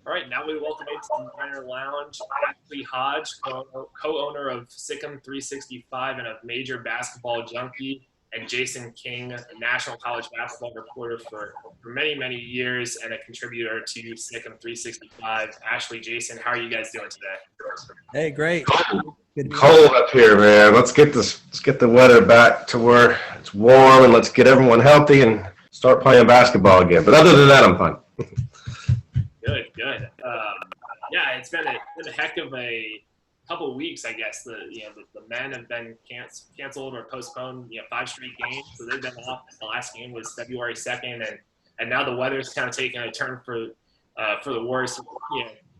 All right, now we welcome into the Minor Lounge Ashley Hodge, co-owner of SicEm365 and a major basketball junkie, and Jason King, a national college basketball reporter for many, many years and a contributor to SicEm365. Ashley, Jason, how are you guys doing today? Hey, great. Good cold up here, man. Let's get the weather back to where it's warm, and let's get everyone healthy and start playing basketball again. But other than that, I'm fine. Good. Yeah, it's been a heck of a couple of weeks, I guess. The men have been canceled or postponed, 5 straight games, so they've been off. The last game was February 2nd, and now the weather's kind of taking a turn for the worse.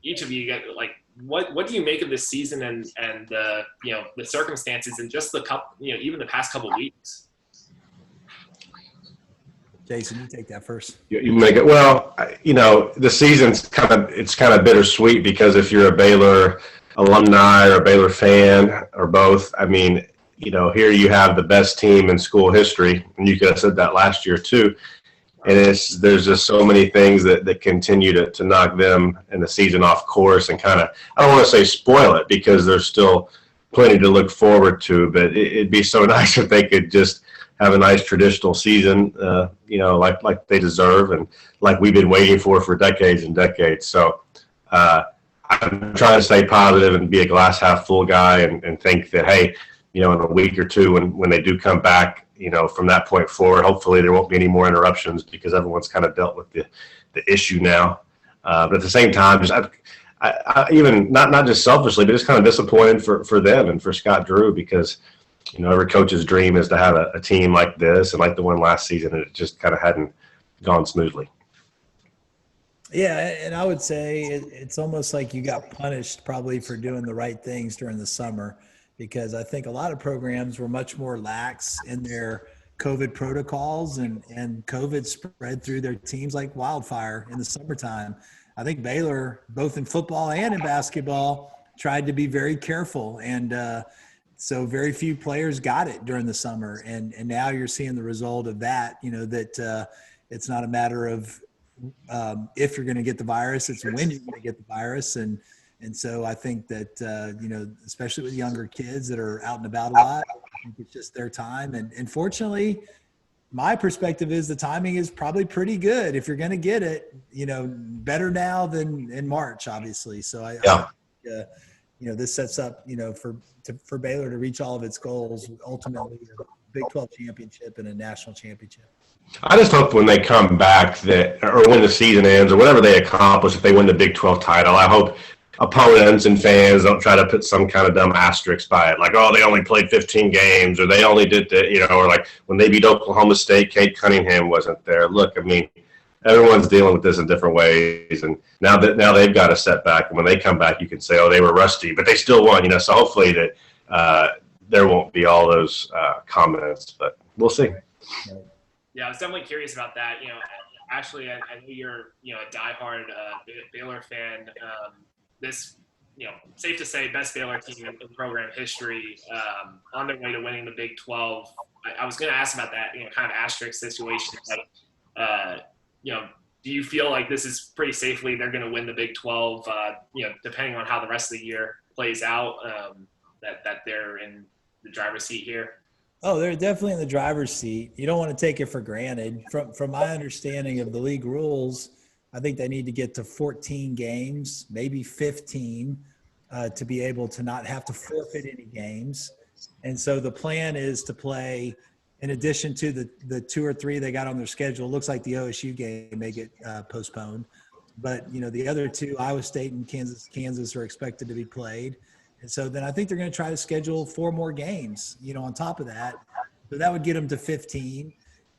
Each of you get what do you make of this season and the circumstances and just the even the past couple of weeks? Jason, you take that first. You make it well. The season's kind of bittersweet because if you're a Baylor alumni or a Baylor fan or both, here you have the best team in school history, and you could have said that last year too. And there's just so many things that continue to knock them and the season off course and kind of, I don't want to say spoil it because there's still plenty to look forward to, but it'd be so nice if they could just have a nice traditional season, like they deserve and like we've been waiting for decades and decades. So I'm trying to stay positive and be a glass half full guy and think that, hey, in a week or two when they do come back, from that point forward, hopefully there won't be any more interruptions because everyone's kind of dealt with the issue now. But at the same time, I even not just selfishly, but just kind of disappointed for them and for Scott Drew because, every coach's dream is to have a team like this and like the one last season, and it just kind of hadn't gone smoothly. Yeah, and I would say it's almost like you got punished probably for doing the right things during the summer, because I think a lot of programs were much more lax in their COVID protocols and COVID spread through their teams like wildfire in the summertime. I think Baylor, both in football and in basketball, tried to be very careful. And so very few players got it during the summer. And now you're seeing the result of that, that it's not a matter of if you're going to get the virus, it's when you're going to get the virus. And so I think that, especially with younger kids that are out and about a lot, I think it's just their time. And fortunately, my perspective is the timing is probably pretty good. If you're going to get it, better now than in March, obviously. So I think, this sets up, for Baylor to reach all of its goals, ultimately a Big 12 championship and a national championship. I just hope when they come back or when the season ends or whatever they accomplish, if they win the Big 12 title, I hope opponents and fans don't try to put some kind of dumb asterisk by it, like, oh, they only played 15 games or they only did that, or like when they beat Oklahoma State, Kate Cunningham wasn't there. Look, everyone's dealing with this in different ways, and now they've got a setback, and when they come back, you can say, oh, they were rusty, but they still won, so hopefully that there won't be all those comments, but we'll see. Yeah, I was definitely curious about that. Ashley, I know you're, a diehard Baylor fan. This, safe to say, best Baylor team in program history, on their way to winning the Big 12. I was going to ask about that, kind of asterisk situation. But, do you feel like this is pretty safely they're going to win the Big 12, depending on how the rest of the year plays out, that they're in the driver's seat here? Oh, they're definitely in the driver's seat. You don't want to take it for granted. From my understanding of the league rules, I think they need to get to 14 games, maybe 15, to be able to not have to forfeit any games. And so the plan is to play, in addition to the 2 or 3 they got on their schedule. It looks like the OSU game may get postponed. But, the other 2, Iowa State and Kansas are expected to be played. And so then I think they're going to try to schedule 4 more games, on top of that. So that would get them to 15.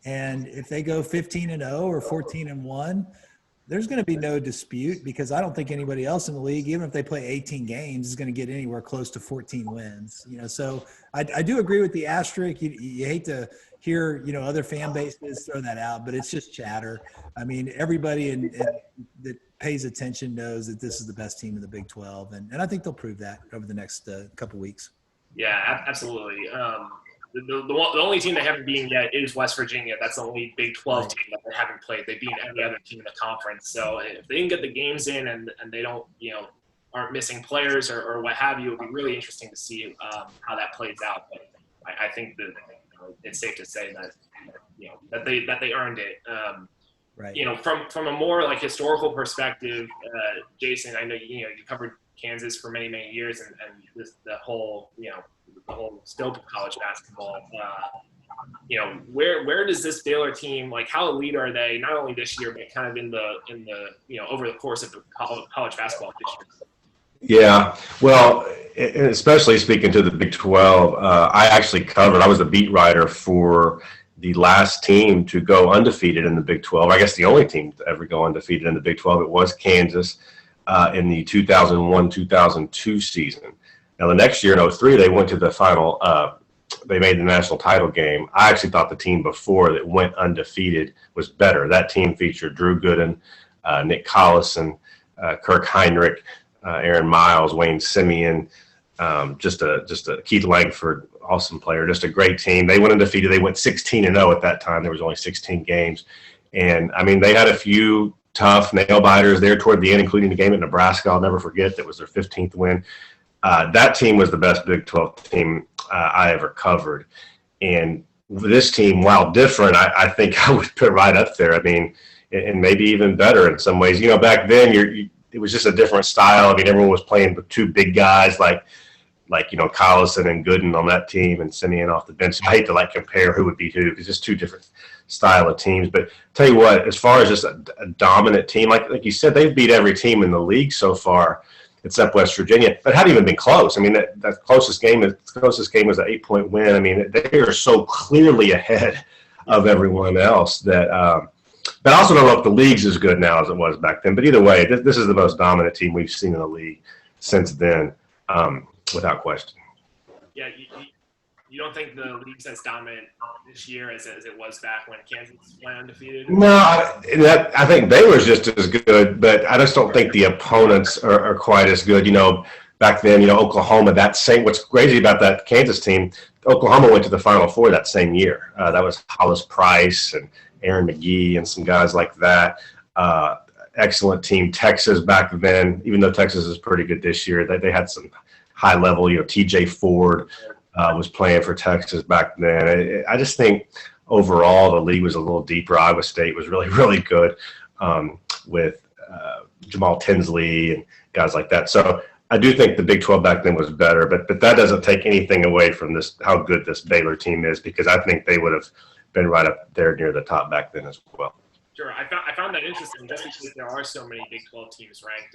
And if they go 15-0 or 14-1, there's going to be no dispute because I don't think anybody else in the league, even if they play 18 games, is going to get anywhere close to 14 wins. So I do agree with the asterisk. You hate to hear, other fan bases throw that out, but it's just chatter. Everybody that pays attention knows that this is the best team in the Big 12, and I think they'll prove that over the next couple weeks. Yeah, absolutely. the only team they haven't beaten yet is West Virginia. That's the only Big 12 team that they haven't played. They beat every other team in the conference. So if they can get the games in and they don't, aren't missing players or what have you, it would be really interesting to see how that plays out. But I think that it's safe to say that that they earned it. Right. From a more like historical perspective, Jason, I know you covered Kansas for many years, and the whole scope of college basketball. Where does this Baylor team, like, how elite are they? Not only this year, but kind of in the over the course of the college basketball this year. Yeah, well, especially speaking to the Big 12, I was the beat writer for the last team to go undefeated in the Big 12. I guess the only team to ever go undefeated in the Big 12. It was Kansas in the 2001-2002 season. Now, the next year in 2003, they went to the final. They made the national title game. I actually thought the team before that went undefeated was better. That team featured Drew Gooden, Nick Collison, Kirk Heinrich, Aaron Miles, Wayne Simeon, just a Keith Langford, awesome player, just a great team. They went undefeated. They went 16-0 at that time. There was only 16 games. And, I mean, they had a few tough nail-biters there toward the end, including the game at Nebraska. I'll never forget. That was their 15th win. That team was the best Big 12 team I ever covered. And this team, while different, I think I would put right up there. I mean, and maybe even better in some ways. Back then, it was just a different style. I mean, everyone was playing with two big guys like Collison and Gooden on that team and Simeon off the bench. I hate to compare who would beat who because it's two different style of teams. But tell you what, as far as just a dominant team, like you said, they've beat every team in the league so far except West Virginia. But it hadn't even been close. I mean, that closest game was an 8-point win. I mean, they are so clearly ahead of everyone else that. But I also don't know if the league's as good now as it was back then. But either way, this is the most dominant team we've seen in the league since then, without question. Yeah, you don't think the league's as dominant this year as it was back when Kansas went undefeated? No, I think Baylor's just as good, but I just don't think the opponents are quite as good. Back then, Oklahoma, what's crazy about that Kansas team, Oklahoma went to the Final Four that same year. That was Hollis Price and Aaron McGee and some guys like that. Excellent team. Texas back then, even though Texas is pretty good this year, they had some high level. TJ Ford was playing for Texas back then. I just think overall the league was a little deeper. Iowa State was really, really good with Jamal Tinsley and guys like that. So I do think the Big 12 back then was better, but that doesn't take anything away from how good this Baylor team is, because I think they would have been right up there near the top back then as well. Sure, I found that interesting just because there are so many Big 12 teams ranked.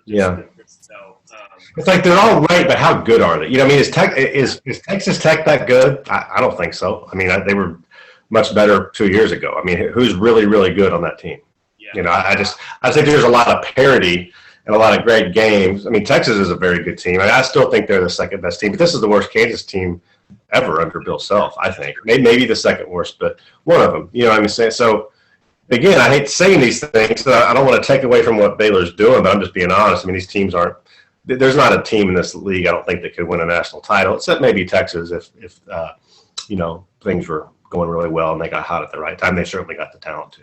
Yeah. So it's like they're all ranked, but how good are they? Is Texas Tech that good? I don't think so. I mean, they were much better 2 years ago. I mean, who's really, really good on that team? Yeah. I think there's a lot of parity and a lot of great games. I mean, Texas is a very good team. I still think they're the second best team, but this is the worst Kansas team ever under Bill Self, I think. Maybe the second worst, but one of them. You know what I'm saying? So, again, I hate saying these things. So I don't want to take away from what Baylor's doing, but I'm just being honest. I mean, these teams aren't – there's not a team in this league, I don't think, that could win a national title, except maybe Texas if things were going really well and they got hot at the right time. They certainly got the talent to.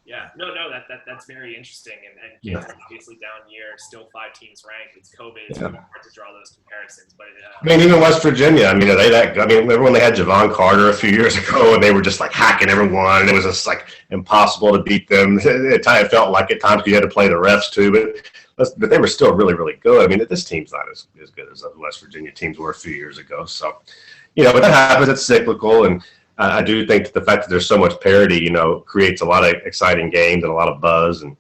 Yeah, no, that's very interesting. And Kansas obviously down year, still 5 teams ranked. It's COVID. It's really hard to draw those comparisons. But I mean, even West Virginia. I mean, are they that? I mean, remember when they had Javon Carter a few years ago, and they were just hacking everyone, and it was just impossible to beat them. It felt like at times you had to play the refs too, but they were still really, really good. I mean, this team's not as good as the West Virginia teams were a few years ago. So, but that happens. It's cyclical, and I do think that the fact that there's so much parity, creates a lot of exciting games and a lot of buzz, and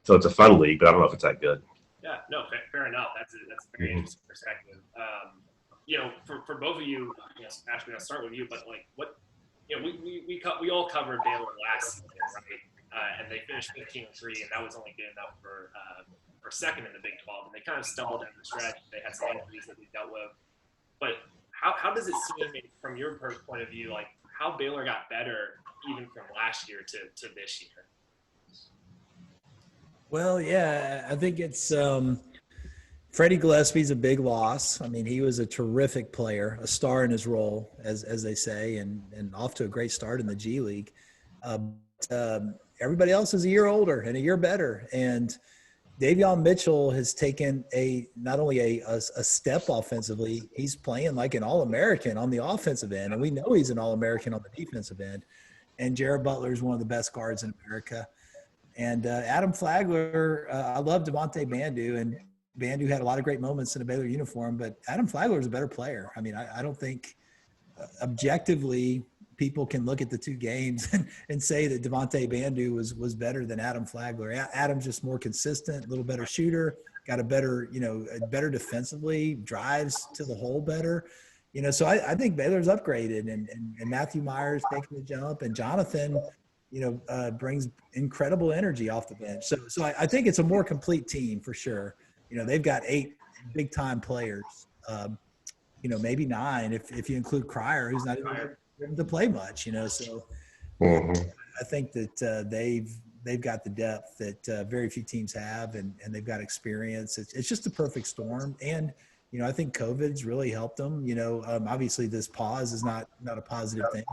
so it's a fun league. But I don't know if it's that good. Yeah, no, fair enough. That's a very interesting perspective. For both of you, Ashley, I'll start with you. But we all covered Baylor last season, right? And they finished 15-3, and that was only good enough for second in the Big 12. And they kind of stumbled down the stretch. They had some injuries that we dealt with, but. How does it seem from your point of view, how Baylor got better even from last year to this year? Well, yeah, I think it's Freddie Gillespie's a big loss. I mean, he was a terrific player, a star in his role, as they say, and off to a great start in the G League. Everybody else is a year older and a year better. And Davion Mitchell has taken not only a step offensively, he's playing like an All-American on the offensive end, and we know he's an All-American on the defensive end. And Jared Butler is one of the best guards in America. And Adam Flagler, I love Devontae Bandu, and Bandu had a lot of great moments in a Baylor uniform, but Adam Flagler is a better player. I mean, I don't think objectively people can look at the two games and say that Devontae Bandu was better than Adam Flagler. Adam's just more consistent, a little better shooter, got a better, better defensively, drives to the hole better. So I think Baylor's upgraded, and Matthew Myers taking the jump, and Jonathan, brings incredible energy off the bench. So I think it's a more complete team for sure. They've got 8 big-time players, maybe 9 if you include Cryer, who's not even to play much, So I think that they've got the depth that very few teams have, and they've got experience. It's just a perfect storm. And, I think COVID's really helped them. Obviously this pause is not a positive thing,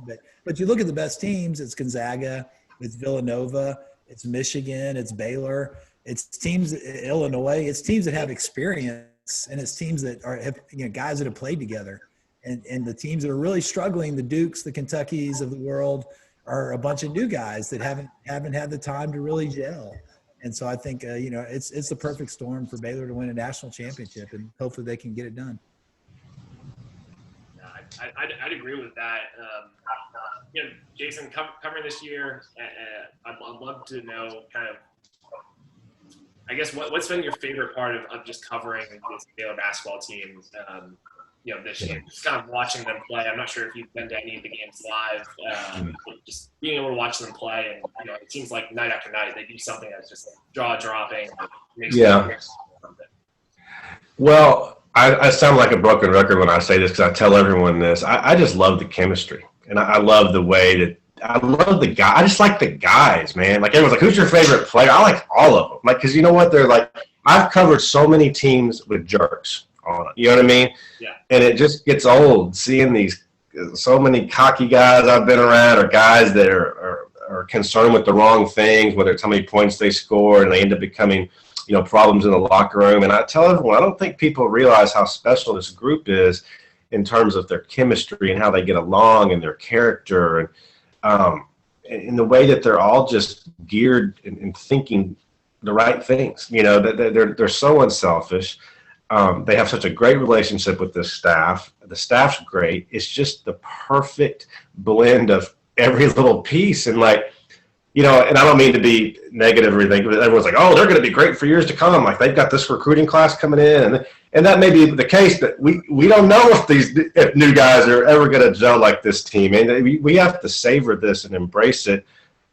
but you look at the best teams, it's Gonzaga, it's Villanova, it's Michigan, it's Baylor, it's teams, Illinois, it's teams that have experience, and it's teams that have guys that have played together. And the teams that are really struggling, the Dukes, the Kentuckys of the world, are a bunch of new guys that haven't had the time to really gel. And so I think, it's the perfect storm for Baylor to win a national championship, and hopefully they can get it done. I'd agree with that. Jason, covering this year, I'd love to know kind of, I guess, what's been your favorite part of just covering this Baylor basketball team, this year? Just kind of watching them play. I'm not sure if you've been to any of the games live, just being able to watch them play, and it seems like night after night they do something that's just jaw-dropping. Well, I sound like a broken record when I say this, because I tell everyone this. I just love the chemistry, and I love the way that I love the guy. I just like the guys, man. Like, everyone's like, "Who's your favorite player?" I like all of them. Like, because you know what? They're like, I've covered so many teams with jerks on it. You know what I mean? Yeah. And it just gets old seeing these so many cocky guys I've been around, or guys that are concerned with the wrong things, whether it's how many points they score, and they end up becoming, problems in the locker room. And I tell everyone, I don't think people realize how special this group is in terms of their chemistry and how they get along and their character, and in the way that they're all just geared and thinking the right things. They're so unselfish. They have such a great relationship with the staff. The staff's great. It's just the perfect blend of every little piece. And and I don't mean to be negative or anything, but everyone's like, "Oh, they're going to be great for years to come. Like, they've got this recruiting class coming in." And that may be the case, but we don't know if new guys are ever going to gel like this team. And we have to savor this and embrace it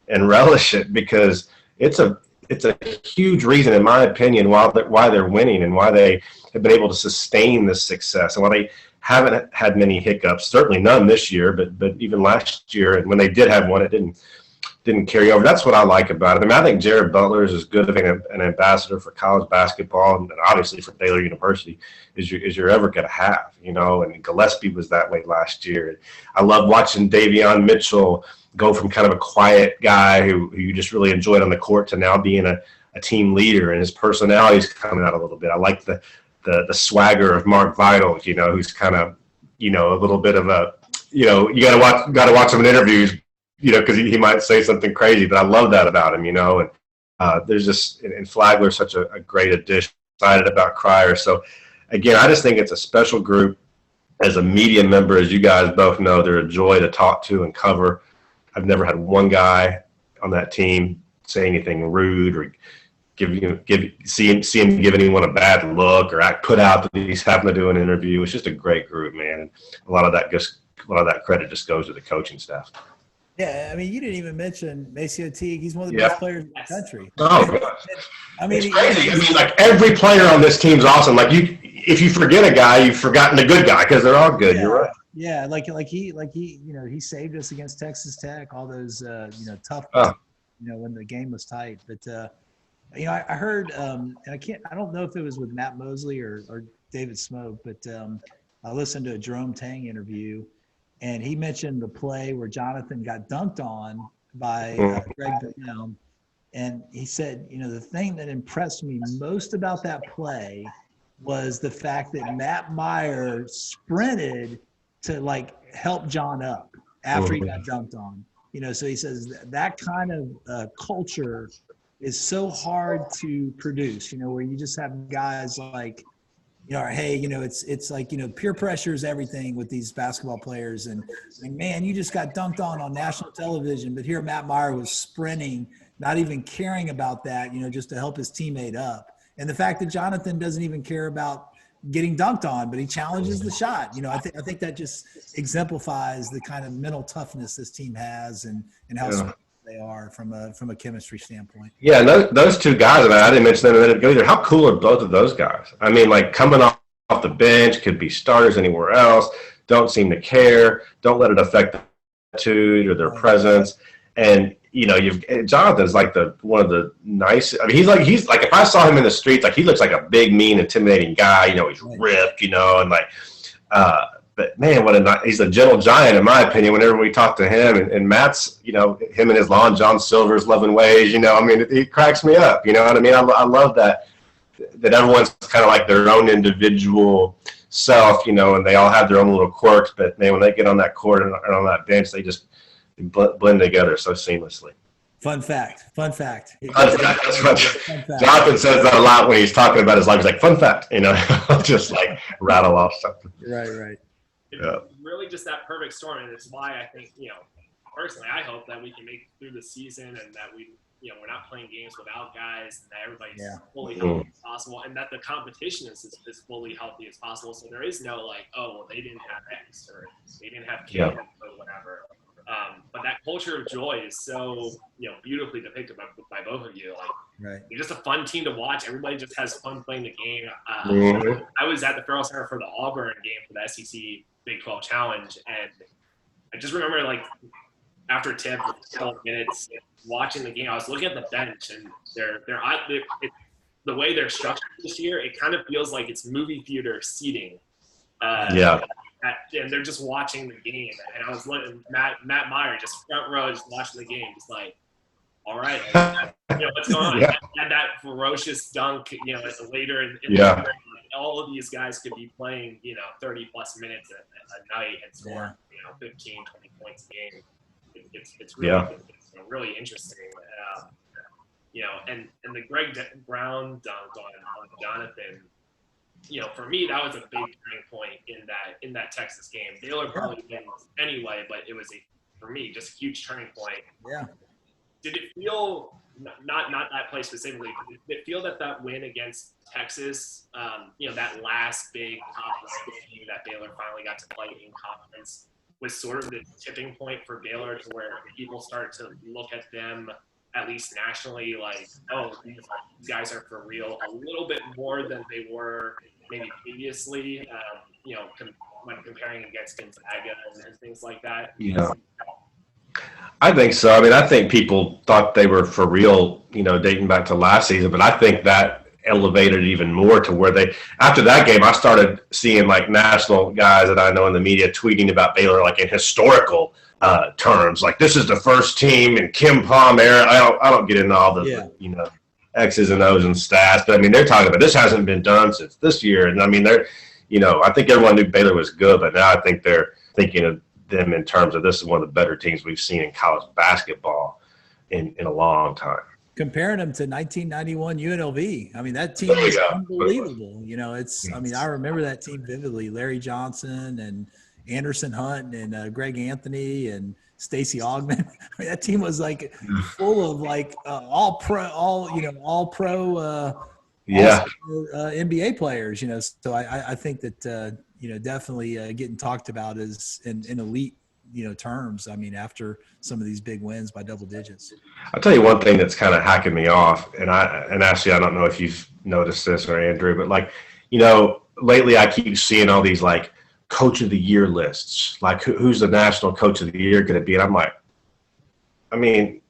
and relish it, because it's a huge reason, in my opinion, why they're winning and why they have been able to sustain this success, and why they haven't had many hiccups. Certainly none this year, but even last year, and when they did have one, it didn't carry over. That's what I like about it. I mean, I think Jared Butler is as good of an ambassador for college basketball, and obviously for Baylor University, as you're ever going to have. And Gillespie was that way last year. I love watching Davion Mitchell go from kind of a quiet guy who you just really enjoyed on the court to now being a team leader, and his personality's coming out a little bit. I like the swagger of Mark Vital, who's kind of, a little bit of a, you got to watch him in interviews, because he might say something crazy, but I love that about him, and there's just, and Flagler's such a great addition. Excited about Cryer. So again, I just think it's a special group. As a media member, as you guys both know, they're a joy to talk to and cover. I've never had one guy on that team say anything rude or see him give anyone a bad look or act put out that he's having to do an interview. It's just a great group, man. And a lot of that credit just goes to the coaching staff. Yeah, I mean, you didn't even mention Maceo Teague. He's one of the best players in the country. Oh, I mean, it's crazy. I mean, like, every player on this team's awesome. Like, if you forget a guy, you've forgotten a good guy, because they're all good. Yeah. You're right. Yeah, like he he saved us against Texas Tech. All those tough, when the game was tight. But I heard, and I don't know if it was with Matt Mosley or David Smoke, but I listened to a Jerome Tang interview, and he mentioned the play where Jonathan got dunked on by Greg Brown. And he said, the thing that impressed me most about that play was the fact that Matt Meyer sprinted to help John up after he got dunked on. So he says that kind of culture is so hard to produce, where you just have guys like, hey, it's like, peer pressure is everything with these basketball players. And man, you just got dunked on national television. But here Matt Meyer was sprinting, not even caring about that, just to help his teammate up. And the fact that Jonathan doesn't even care about getting dunked on, but he challenges the shot. I think that just exemplifies the kind of mental toughness this team has and how smart they are from a chemistry standpoint. Yeah, and those two guys, and I didn't mention them a minute ago either. How cool are both of those guys? I mean, coming off the bench, could be starters anywhere else, don't seem to care, don't let it affect their attitude or their presence. And Jonathan's one of the nice. I mean, he's like if I saw him in the streets, he looks like a big, mean, intimidating guy. He's ripped, and but man, he's a gentle giant in my opinion. Whenever we talk to him, and Matt's, him and his Lon John Silver's loving ways. I mean, it cracks me up. You know what I mean? I love that everyone's kind of like their own individual self. And they all have their own little quirks. But man, when they get on that court and on that bench, they just blend together so seamlessly. Fun fact. That's what Jonathan says that a lot when he's talking about his life. He's like, fun fact, just rattle off something. Right. It's really just that perfect storm, and it's why I think, personally, I hope that we can make it through the season and that we're not playing games without guys, and that everybody's fully healthy as possible, and that the competition is fully healthy as possible. So there is no they didn't have X or they didn't have K or whatever. But that culture of joy is so beautifully depicted by both of you. You're just a fun team to watch. Everybody just has fun playing the game. I was at the Farrell Center for the Auburn game for the SEC Big 12 Challenge, and I just remember after tip, 12 minutes, watching the game, I was looking at the bench, and the way they're structured this year, it kind of feels like it's movie theater seating. And they're just watching the game, and I was looking Matt Meyer just front row, just watching the game, just all right, what's going on? And that ferocious dunk, later in the all of these guys could be playing, 30 plus minutes a night and score, 15, 20 points a game. It's really it's really interesting. And the Greg Brown dunk on Jonathan. For me, that was a big turning point in that Texas game. Baylor probably wins anyway, but it was for me, just a huge turning point. Yeah. Did it feel not that play specifically? Did it feel that win against Texas, that last big conference game that Baylor finally got to play in conference, was sort of the tipping point for Baylor to where people started to look at them, at least nationally, these guys are for real a little bit more than they were maybe previously, when comparing against Gonzaga and things like that? Yeah. I think so. I mean, I think people thought they were for real, dating back to last season, but I think that elevated even more to where after that game, I started seeing national guys that I know in the media tweeting about Baylor, in historical terms, this is the first team in Kim Palm era. I don't get into all the X's and O's and stats, but I mean, they're talking about this hasn't been done since this year. And I mean, I think everyone knew Baylor was good, but now I think they're thinking of them in terms of this is one of the better teams we've seen in college basketball in a long time. Comparing them to 1991 UNLV, I mean, that team was unbelievable. I remember that team vividly. Larry Johnson and Anderson Hunt and Greg Anthony and Stacey Augmon. I mean, that team was full of all pro NBA players. So I think that definitely getting talked about as in elite terms. I mean, after some of these big wins by double digits. I'll tell you one thing that's kind of hacking me off, and Ashley, I don't know if you've noticed this or Andrew, but lately I keep seeing all these coach of the year lists, who's the national coach of the year going to be? And I'm like, I mean,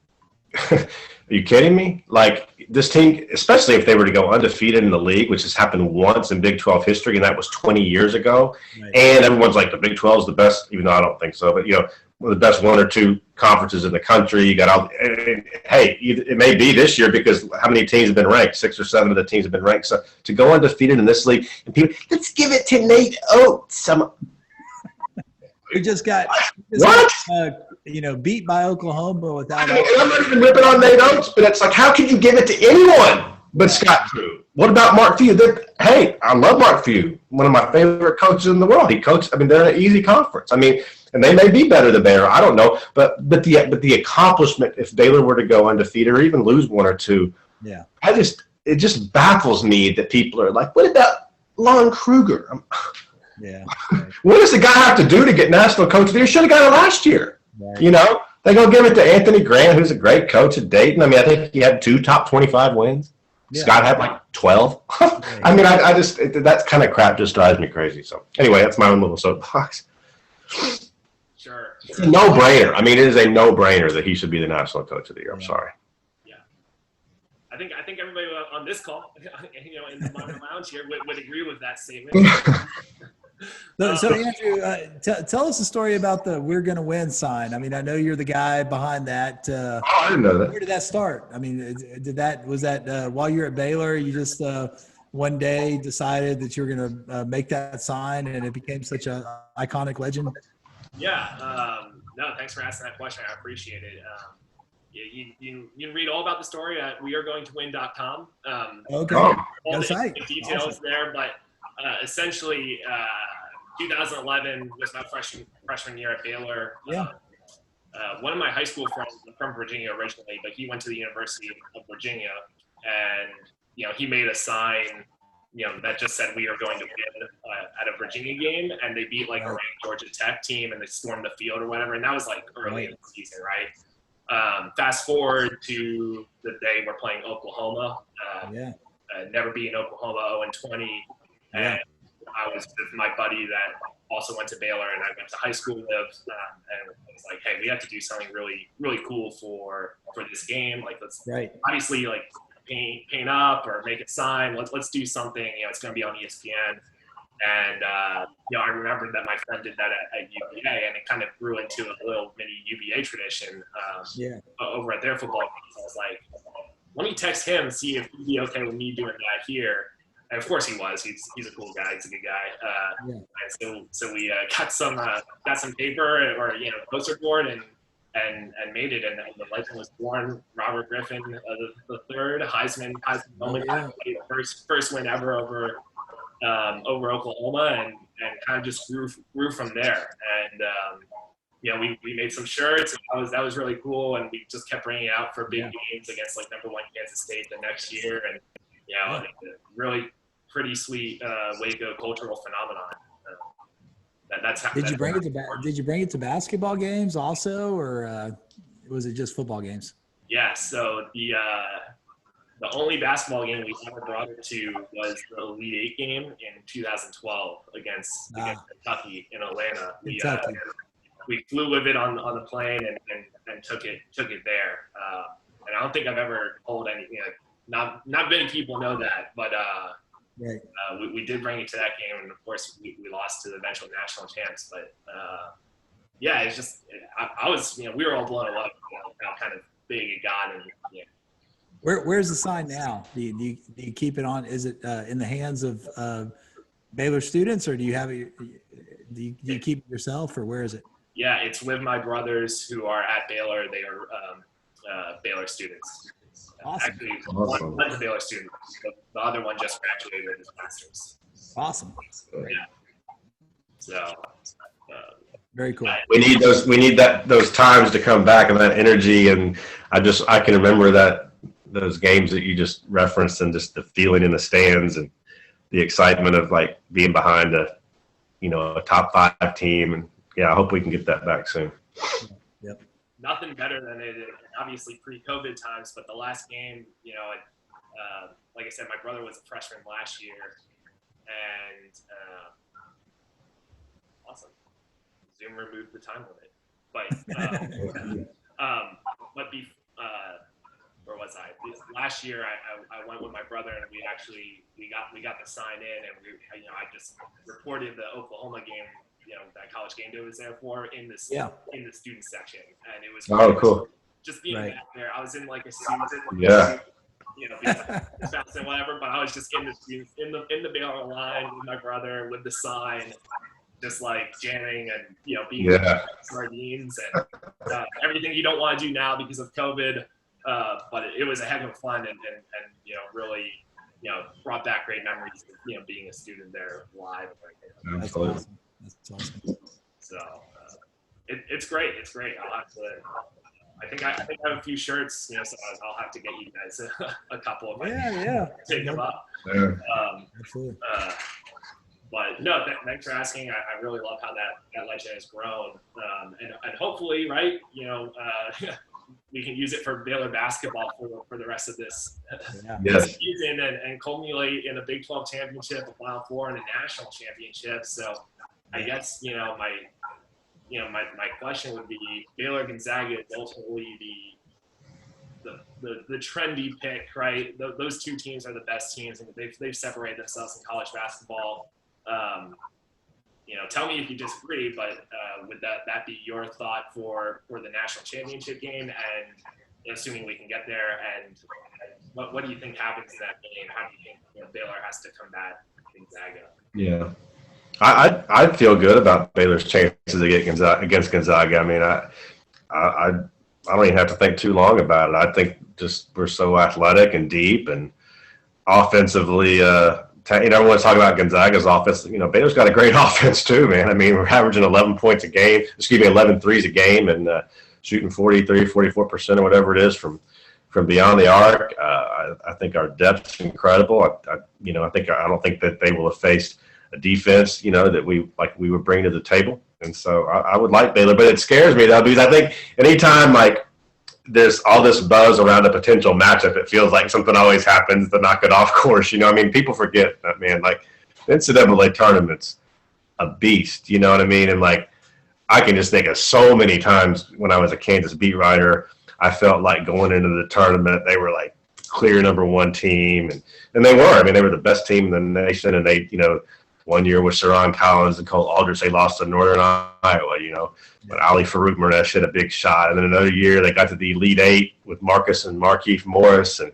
Are you kidding me? Like this team, especially if they were to go undefeated in the league, which has happened once in Big 12 history, and that was 20 years ago. Right. And everyone's like, the Big 12 is the best, even though I don't think so. But, one of the best one or two conferences in the country. You got all. Hey, it may be this year because how many teams have been ranked? 6 or 7 of the teams have been ranked. So to go undefeated in this league, and people, let's give it to Nate Oates. We just got What? Beat by Oklahoma without. I'm not even ripping on Nate Oates, but it's like, how could you give it to anyone but Scott Drew? What about Mark Few? Hey, I love Mark Few, one of my favorite coaches in the world. He coached. They're in an easy conference. And they may be better than Baylor. I don't know, but the accomplishment, if Baylor were to go undefeated or even lose 1 or 2, yeah, it just baffles me that people are like, what about Lon Kruger? Yeah. What does the guy have to do to get national coach of the year? Should have got it last year. Right. They go give it to Anthony Grant, who's a great coach at Dayton. I think he had 2 top 25 wins. Yeah. Scott had like 12. I just that kind of crap just drives me crazy. So anyway, that's my own little soapbox. Sure. It's a no-brainer. It is a no-brainer that he should be the national coach of the year. I'm sorry. Yeah. I think everybody on this call, in the minor lounge here would agree with that statement. So Andrew, tell us a story about the "We're Gonna Win" sign. I know you're the guy behind that. I didn't know that. Where did that start? Was that while you were at Baylor? You just one day decided that you were gonna make that sign, and it became such an iconic legend. Yeah. No, thanks for asking that question. I appreciate it. You can read all about the story at wearegoingtowin.com. Okay. All the details there, but essentially, 2011 was my freshman year at Baylor. Yeah. One of my high school friends was from Virginia originally, but he went to the University of Virginia, and he made a sign, that just said we are going to win at a Virginia game, and they beat like a ranked Georgia Tech team, and they stormed the field or whatever, and that was like early in the season, right? Fast forward to the day we're playing Oklahoma. Never beaten Oklahoma 0-20, and I was with my buddy that also went to Baylor, and I went to high school with, and it was like, hey, we have to do something really, really cool for this game. Like, let's obviously like paint up or make a sign. Let's do something. It's going to be on ESPN. And I remembered that my friend did that at UVA, and it kind of grew into a little mini UVA tradition over at their football games. I was like, let me text him and see if he'd be okay with me doing that here. And of course he was. He's a cool guy. He's a good guy. And so we got some paper or poster board and made it. And the legend was born. Robert Griffin, the third Heisman moment, first win ever over Oklahoma, and kind of just grew from there. And we made some shirts, and that was really cool. And we just kept bringing it out for big games against like #1 Kansas State the next year, and really pretty sweet Waco cultural phenomenon. That's how. Did you bring it to basketball games also, or was it just football games? Yeah. So the only basketball game we ever brought it to was the Elite Eight game in 2012 against Kentucky in Atlanta. We flew with it on the plane and took it there. And I don't think I've ever told any. Not many people know that, but we did bring it to that game, and of course we lost to the eventual national champs. But it's just I was we were all blown away how kind of big it got, and Where's the sign now? Do you keep it on? Is it in the hands of Baylor students, or do you have it? Do you keep it yourself, or where is it? Yeah, it's with my brothers who are at Baylor. They are Baylor students. Awesome. Actually, one's a Baylor student. The other one just graduated with his master's. Awesome. Yeah. So. Very cool. We need those times to come back and that energy, and I can remember those games that you just referenced, and just the feeling in the stands and the excitement of like being behind a top 5 team, and I hope we can get that back soon. Yep. Nothing better than it, obviously pre-COVID times, but the last game, like I said, my brother was a freshman last year, and awesome. Zoom removed the time limit, but where was I? Last year I went with my brother and we got the sign in and I just reported the Oklahoma game, that College Game Day was there for in the student section, and it was cool. Just being back there. I was in like a suit, fast and whatever, but I was just in the Baylor line with my brother with the sign, just like jamming and being sardines and everything you don't want to do now because of COVID. But it was a heck of fun and really brought back great memories of being a student there live. Absolutely. That's awesome. So it's great. It's great. I'll have to. I think I have a few shirts, so I'll have to get you guys a couple of them. Take them up. Yeah. Absolutely. But no, thanks for asking. I really love how that legend has grown, and hopefully, right? We can use it for Baylor basketball for the rest of this season and culminate in a Big 12 championship, a Final Four, and a national championship. So, I guess my question would be Baylor-Gonzaga is ultimately the trendy pick, right? Those two teams are the best teams, and they've separated themselves in college basketball. Tell me if you disagree, but would that be your thought for the national championship game? And assuming we can get there, and what do you think happens in that game? How do you think Baylor has to combat Gonzaga? Yeah. I feel good about Baylor's chances against Gonzaga. I mean, I don't even have to think too long about it. I think just we're so athletic and deep and offensively. Everyone's talking about Gonzaga's offense. Baylor's got a great offense too, man. I mean, we're averaging 11 threes a game and shooting 44% or whatever it is from beyond the arc. I think our depth's incredible. I don't think that they will have faced a defense, that we would bring to the table. And so I would like Baylor, but it scares me though, because I think anytime there's all this buzz around a potential matchup, it feels like something always happens to knock it off course. People forget that, man, the NCAA tournament's a beast, you know what I mean? And I can just think of so many times when I was a Kansas beat writer, I felt like going into the tournament, they were clear number one team. And they were. I mean, they were the best team in the nation. And they, one year with Sharon Collins and Cole Aldrich, they lost to Northern Iowa, but Ali Farouk-Moresh hit a big shot. And then another year they got to the Elite Eight with Marcus and Markieff Morris and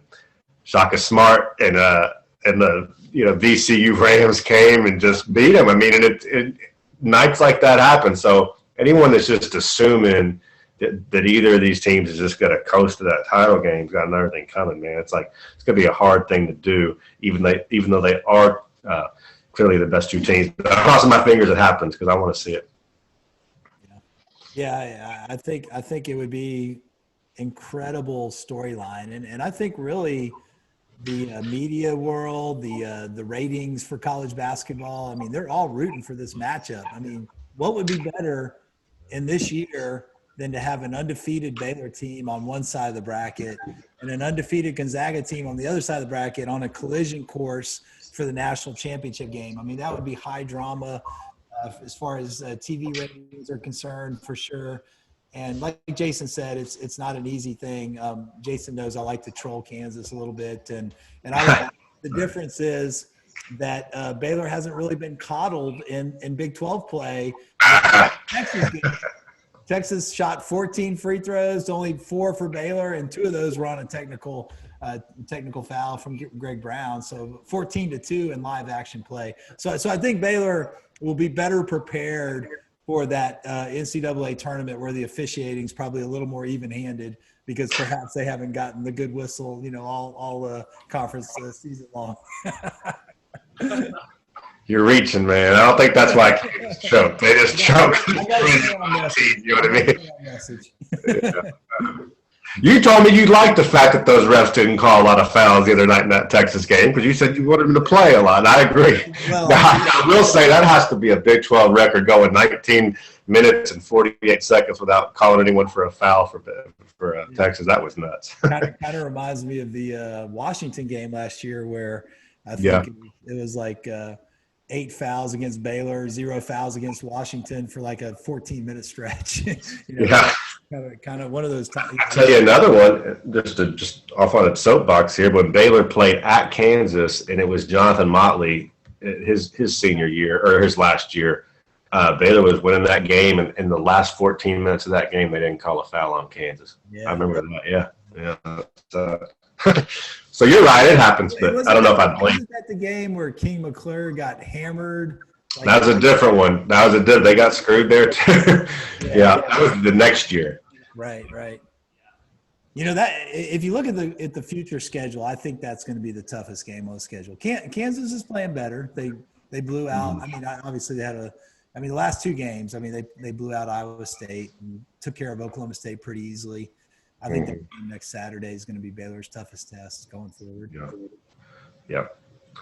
Shaka Smart. And the VCU Rams came and just beat them. I mean, and it nights like that happen. So anyone that's just assuming that either of these teams is just going to coast to that title game's got another thing coming, man. It's going to be a hard thing to do, even though they are clearly the best two teams. But I'm crossing my fingers it happens because I want to see it. Yeah, I think it would be incredible storyline, and I think really the media world, the ratings for college basketball. I mean, they're all rooting for this matchup. I mean, what would be better in this year than to have an undefeated Baylor team on one side of the bracket and an undefeated Gonzaga team on the other side of the bracket on a collision course for the national championship game? I mean, that would be high drama as far as TV ratings are concerned, for sure. And like Jason said, it's not an easy thing. Jason knows I like to troll Kansas a little bit, and the difference is that Baylor hasn't really been coddled in Big 12 play. Texas shot 14 free throws, only 4 for Baylor, and 2 of those were on a technical foul from Greg Brown. So 14-2 in live action play. So I think Baylor will be better prepared for that NCAA tournament where the officiating is probably a little more even-handed because perhaps they haven't gotten the good whistle, all conference season long. You're reaching, man. I don't think that's why Kansas choked. They just choked. You know what I mean? Yeah. You told me you liked the fact that those refs didn't call a lot of fouls the other night in that Texas game because you said you wanted them to play a lot. And I agree. Well, now, I will say that has to be a Big 12 record going 19 minutes and 48 seconds without calling anyone for a foul for Texas. That was nuts. Kind of reminds me of the Washington game last year where I think it was 8 fouls against Baylor, 0 fouls against Washington for a 14-minute stretch. Yeah. kind of one of those times. I'll tell you another one, just off on a soapbox here. When Baylor played at Kansas, and it was Jonathan Motley, his senior year or his last year, Baylor was winning that game, and in the last 14 minutes of that game, they didn't call a foul on Kansas. Yeah. I remember that. Yeah. So you're right, it happens, but I don't know if I'd blame. Was that the game where King McClure got hammered? Like, that was a different one. They got screwed there too. Yeah, that was the next year. Right. You know, that if you look at the future schedule, I think that's going to be the toughest game on the schedule. Kansas is playing better. They blew out. I mean, obviously they had the last two games. I mean, they blew out Iowa State and took care of Oklahoma State pretty easily. I think the game next Saturday is going to be Baylor's toughest test going forward. Yeah.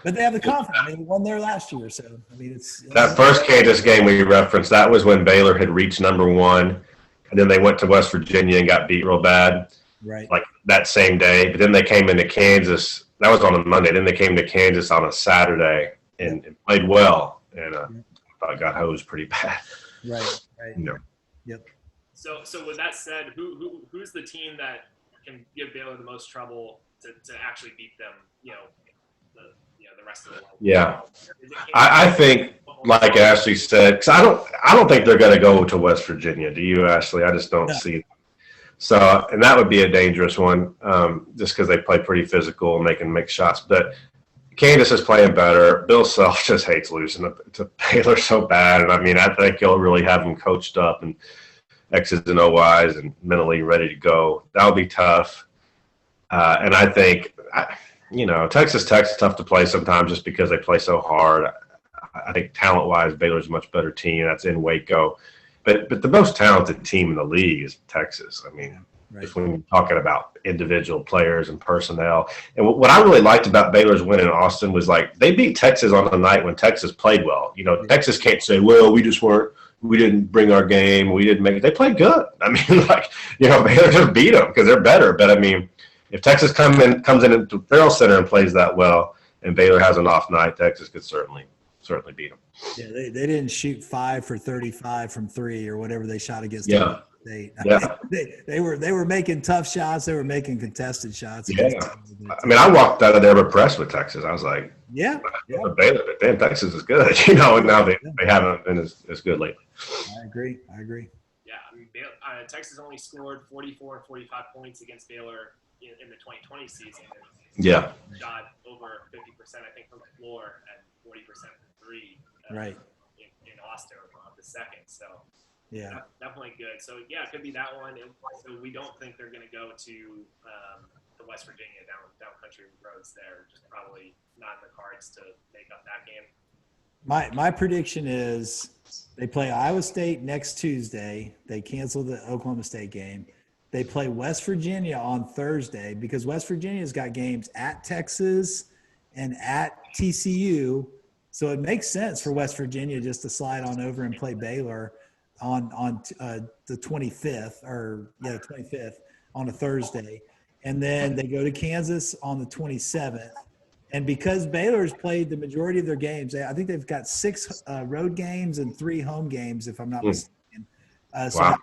But they have the confidence. I mean, they won there last year, so I mean, it's that first Kansas game we referenced. That was when Baylor had reached number 1, and then they went to West Virginia and got beat real bad. Right. Like that same day. But then they came into Kansas. That was on a Monday. Then they came to Kansas on a Saturday and played well, and I got hosed pretty bad. Right. Yep. So with that said, who's the team that can give Baylor the most trouble to actually beat them? The rest of the way. Yeah, I think, like Ashley said, because I don't think they're going to go to West Virginia. Do you, Ashley? I just don't see it. So, and that would be a dangerous one, just because they play pretty physical and they can make shots. But Kansas is playing better. Bill Self just hates losing to Baylor so bad, and I mean, I think he'll really have them coached up and X's and O's and mentally ready to go. That'll be tough, and I think. Texas Tech's tough to play sometimes just because they play so hard. I think talent-wise, Baylor's a much better team. That's in Waco. But the most talented team in the league is Texas. I mean, just when you're talking about individual players and personnel. And what I really liked about Baylor's win in Austin was, like, they beat Texas on the night when Texas played well. Texas can't say, well, we didn't bring our game. We didn't make it. They played good. I mean, Baylor just beat them because they're better. But, I mean, if Texas comes in into Farrell Center and plays that well, and Baylor has an off night, Texas could certainly beat them. Yeah, they didn't shoot 5 for 35 from 3 or whatever they shot against State. Yeah. They were making tough shots. They were making contested shots. Yeah. I mean, I walked out of there impressed with Texas. I was like, yeah. Baylor, but damn, Texas is good. And now they haven't been as good lately. I agree. Yeah, I mean, Texas only scored 44 and 45 points against Baylor in the 2020 season. Yeah. Shot over 50%, I think, from the floor and 40% from 3. Right. In Austin on the second. So yeah, definitely good. So yeah, it could be that one. So we don't think they're going to go to the West Virginia down country roads there. Just probably not in the cards to make up that game. My prediction is they play Iowa State next Tuesday. They cancel the Oklahoma State game. They play West Virginia on Thursday because West Virginia's got games at Texas and at TCU. So it makes sense for West Virginia just to slide on over and play Baylor on the 25th the 25th on a Thursday. And then they go to Kansas on the 27th. And because Baylor's played the majority of their games, I think they've got 6 road games and 3 home games, if I'm not mistaken. Wow.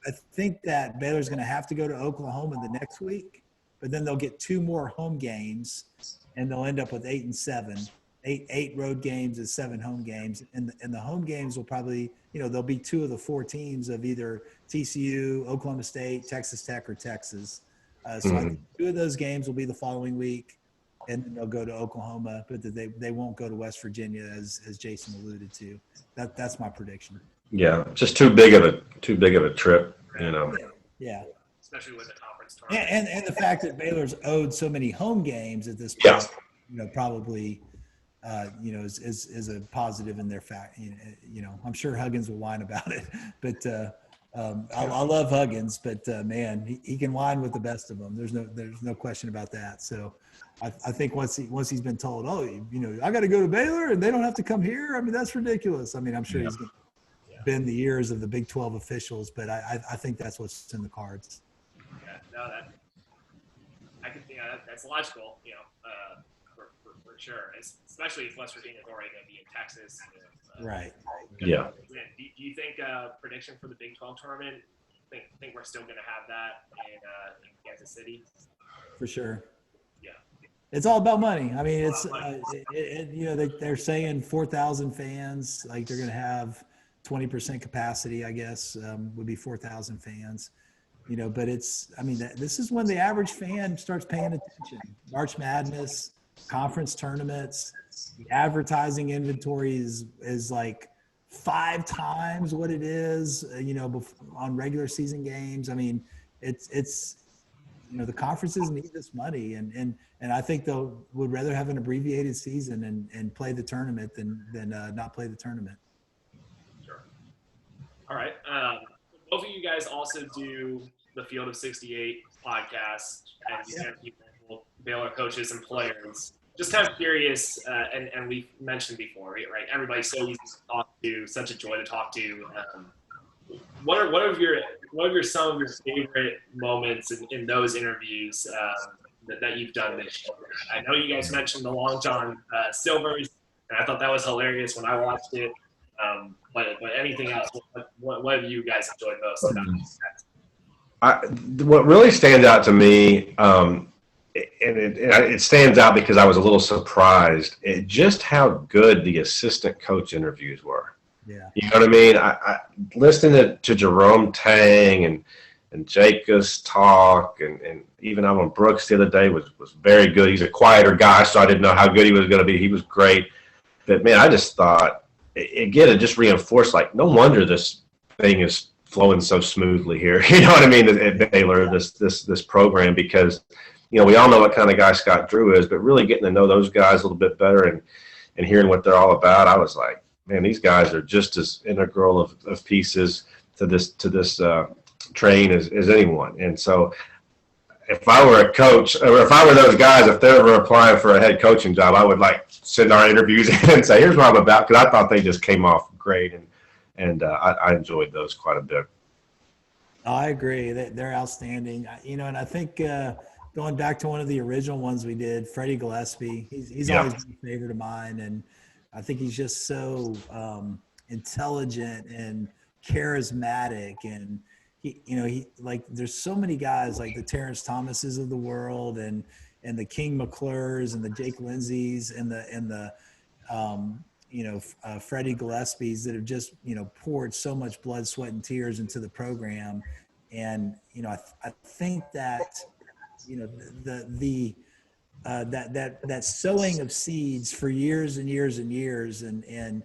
I think that Baylor's going to have to go to Oklahoma the next week, but then they'll get 2 more home games, and they'll end up with 8 and 7. 8 road games and 7 home games, and the home games will probably, there'll be 2 of the 4 teams of either TCU, Oklahoma State, Texas Tech, or Texas. I think 2 of those games will be the following week, and then they'll go to Oklahoma, but they won't go to West Virginia as Jason alluded to. That's my prediction. Yeah, just too big of a trip, Yeah. Especially with the conference tournament. And the fact that Baylor's owed so many home games at this point, probably, is a positive in their fact. I'm sure Huggins will whine about it, but I love Huggins, but man, he can whine with the best of them. There's no question about that. So I think once he's been told, I got to go to Baylor and they don't have to come here. I mean, that's ridiculous. I mean, I'm sure he's going to bend the ears of the Big 12 officials, but I think that's what's in the cards. Yeah, no, that's logical, for sure. Especially if West Virginia is already going to be in Texas. Right. Yeah. Do you think prediction for the Big 12 tournament, think we're still going to have that in Kansas City. For sure. Yeah. It's all about money. I mean, it's they're saying 4,000 fans. Like they're going to have 20% capacity. I guess would be 4,000 fans. But this is when the average fan starts paying attention. March Madness, conference tournaments, the advertising inventory is like 5 times what it is, on regular season games. I mean, it's the conferences need this money, and I think would rather have an abbreviated season and play the tournament than not play the tournament. Sure. All right. Both of you guys also do the Field of 68 podcast, and you have people, Baylor coaches and players. Just kind of curious, and we've mentioned before, right? Everybody's so easy to talk to, such a joy to talk to. What are some of your favorite moments in those interviews that you've done this year? I know you guys mentioned the Long John Silvers, and I thought that was hilarious when I watched it. But anything else? What have you guys enjoyed most about that? What really stands out to me, and it stands out because I was a little surprised at just how good the assistant coach interviews were. Yeah. You know what I mean? I listening to Jerome Tang and Jacobs talk, and even Alvin Brooks the other day was very good. He's a quieter guy, so I didn't know how good he was going to be. He was great. But, man, I just thought, again, it just reinforced, like, no wonder this thing is flowing so smoothly here. You know what I mean? At Baylor, this program, because, we all know what kind of guy Scott Drew is, but really getting to know those guys a little bit better and hearing what they're all about, I was like, man, these guys are just as integral of pieces to this train as anyone. And so if I were a coach, or if I were those guys, if they're ever applying for a head coaching job, I would send our interviews in and say, here's what I'm about, because I thought they just came off great, and I enjoyed those quite a bit. I agree. They're outstanding. And I think going back to one of the original ones we did, Freddie Gillespie, he's always been a favorite of mine, and I think he's just so intelligent and charismatic, and he there's so many guys like the Terrence Thomases of the world, and the King McClures and the Jake Lindsays and the Freddie Gillespies that have just poured so much blood, sweat, and tears into the program, and I think that that sowing of seeds for years and years and years, and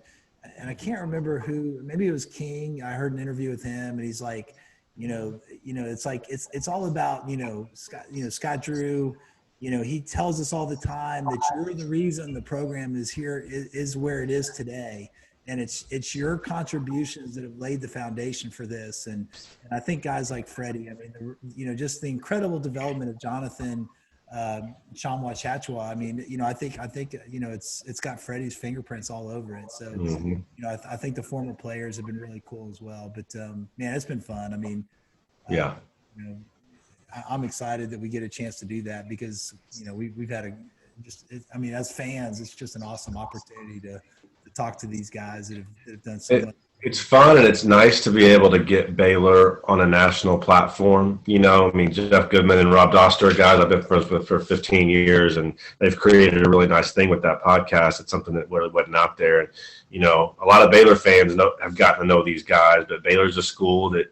I can't remember who, maybe it was King. I heard an interview with him, and he's like, it's like it's all about Scott Drew. He tells us all the time that you're the reason the program is here, is where it is today, and it's your contributions that have laid the foundation for this. And I think guys like Freddie, I mean, just the incredible development of Jonathan Shamwa Chachwa. I mean, I think it's got Freddie's fingerprints all over it. So I think the former players have been really cool as well. But man, it's been fun. I mean, I'm excited that we get a chance to do that, because we've had as fans, it's just an awesome opportunity to talk to these guys that have done so much. It's fun, and it's nice to be able to get Baylor on a national platform. Jeff Goodman and Rob Doster are guys I've been friends with for 15 years, and they've created a really nice thing with that podcast. It's something that really wasn't out there. And, a lot of Baylor fans have gotten to know these guys, but Baylor's a school that,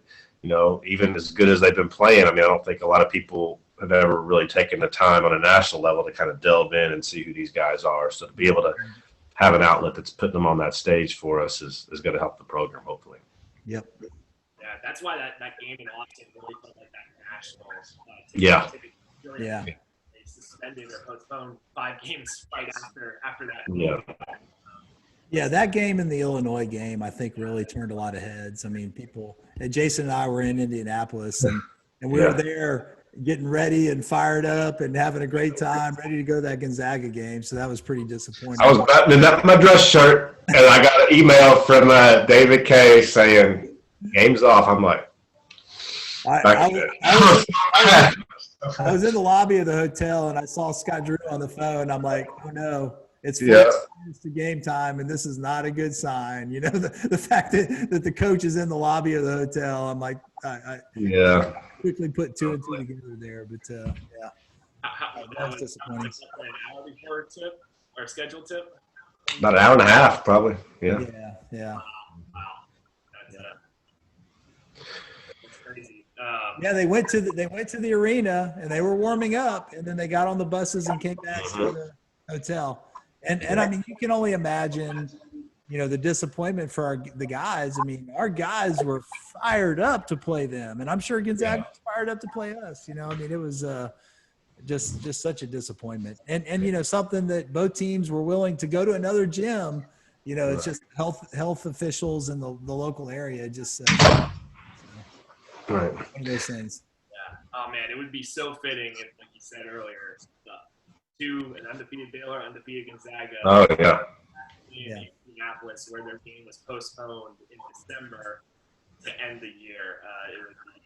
even as good as they've been playing, I don't think a lot of people have ever really taken the time on a national level to kind of delve in and see who these guys are. So to be able to have an outlet that's putting them on that stage for us is going to help the program, hopefully. Yep. Yeah, that's why that game in Austin really felt like that national. They suspended or postponed 5 games right after that. Yeah. Yeah, that game and the Illinois game, I think, really turned a lot of heads. I mean, Jason and I were in Indianapolis, and we were there getting ready and fired up and having a great time, ready to go to that Gonzaga game. So that was pretty disappointing. I was buttoning up my dress shirt, and I got an email from David Kay saying, game's off. I'm like, I was in the lobby of the hotel, and I saw Scott Drew on the phone. I'm like, oh, no. it's 4 minutes to game time, and this is not a good sign. You know, the fact that the coach is in the lobby of the hotel, I'm like, I quickly put 2 and 2 together there. But yeah, that's disappointing. Like an hour before tip or scheduled tip. About an hour and a half, probably. Yeah. Wow. That's crazy. Yeah, they went to the arena and they were warming up, and then they got on the buses and came back to the hotel. And I mean, you can only imagine, you know, the disappointment for the guys. I mean, our guys were fired up to play them, and I'm sure Gonzaga was fired up to play us. You know, I mean, it was just such a disappointment. And you know, something that both teams were willing to go to another gym. You know, it's just health officials in the local area just right. one of those things. Yeah. Oh man, it would be so fitting if, like you said earlier, an undefeated Baylor, undefeated Gonzaga. Oh yeah. In Indianapolis, where their game was postponed in December to end the year. It would be,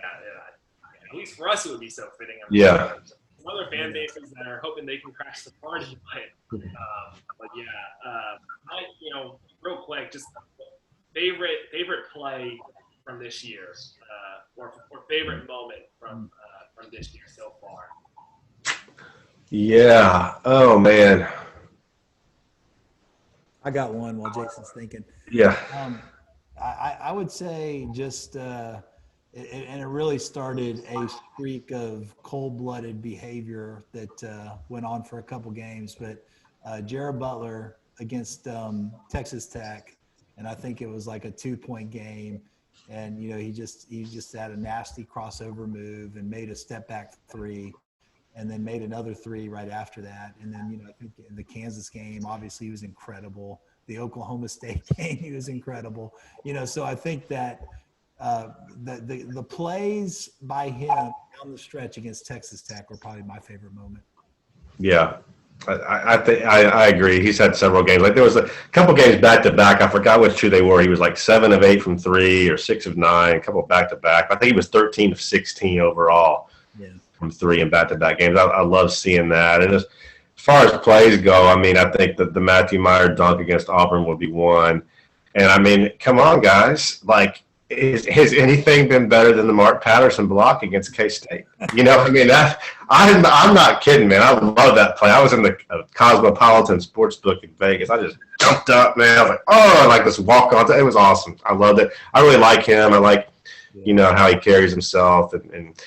at least for us, it would be so fitting. Yeah. Some other fan bases that are hoping they can crash the party, but you know, real quick, just favorite play from this year, or favorite moment from this year so far. Yeah. Oh man. I got one while Jason's thinking. Yeah. I would say just and it really started a streak of cold-blooded behavior that went on for a couple games. But Jared Butler against Texas Tech, and I think it was like a 2-point game. And, you know, he just had a nasty crossover move and made a step-back three, and then made another three right after that. And then, you know, I think in the Kansas game, obviously he was incredible. The Oklahoma State game, he was incredible. You know, so I think that the plays by him down the stretch against Texas Tech were probably my favorite moment. Yeah. I think I agree. He's had several games. Like there was a couple games back to back. I forgot which two they were. He was like 7 of 8 from 3 or 6 of 9. A couple back to back. I think he was 13 of 16 overall from 3 in back to back games. I love seeing that. And as far as plays go, I mean, I think that the Matthew Meyer dunk against Auburn would be one. And I mean, come on, guys. Like, has anything been better than the Mark Patterson block against K-State? You know, I mean, I'm not kidding, man. I love that play. I was in the Cosmopolitan Sportsbook in Vegas. I just jumped up, man. I was like, oh, like this walk-on. It was awesome. I loved it. I really like him. I like, you know, how he carries himself and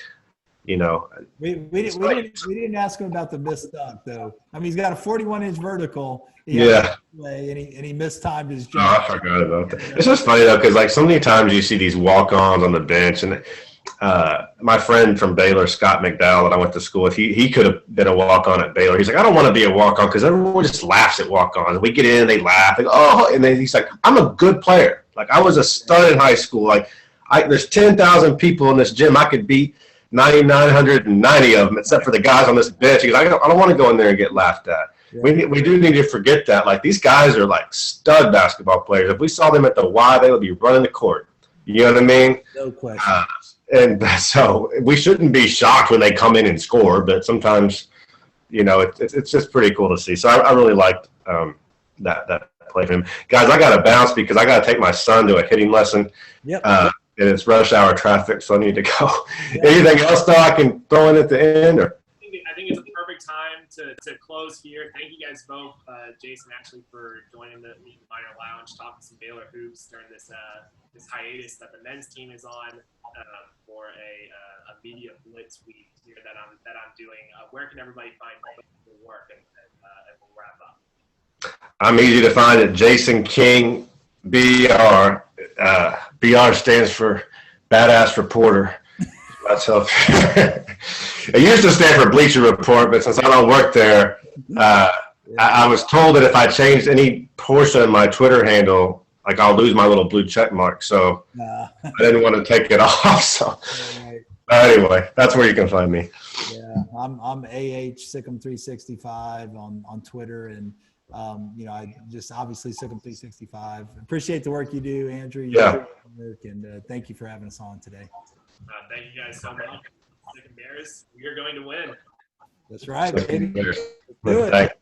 you know. We didn't ask him about the missed dunk, though. I mean, he's got a 41-inch vertical. And he mistimed his jump. Oh, I forgot about that. It's just funny, though, because, like, so many times you see these walk-ons on the bench. And my friend from Baylor, Scott McDowell, that I went to school with, he could have been a walk-on at Baylor. He's like, I don't want to be a walk-on because everyone just laughs at walk-ons. We get in, they laugh. Like, oh, and then he's like, I'm a good player. Like, I was a stud in high school. Like, there's 10,000 people in this gym. I could beat 990 of them, except for the guys on this bench. He goes, I don't want to go in there and get laughed at. Yeah. We do need to forget that. Like, these guys are like stud basketball players. If we saw them at the Y, they would be running the court. You know what I mean? No question. And so we shouldn't be shocked when they come in and score, but sometimes, you know, it's just pretty cool to see. So I really liked that play from him. Guys, I got to bounce because I got to take my son to a hitting lesson. Yep. And it's rush hour traffic, so I need to go. Yeah. Anything else, though, I can throw in at the end? Or? I think it's a perfect time to close here. Thank you guys both, Jason and Ashley, for joining the Minor Lounge, talking some Baylor hoops during this hiatus that the men's team is on for a media blitz week here that I'm doing. Where can everybody find your work, and we'll wrap up? I'm easy to find at Jason King BR. BR stands for Badass Reporter. Myself. It used to stand for Bleacher Report, but since I don't work there, I was told that if I changed any portion of my Twitter handle, like I'll lose my little blue check mark. So I didn't want to take it off. So anyway, that's where you can find me. Yeah, I'm SicEm365 on Twitter, and you know, I just obviously SicEm365. Appreciate the work you do, Andrew. And thank you for having us on today. Thank you guys so much. SicEm Bears, we are going to win. That's right. SicEm Bears. Do it.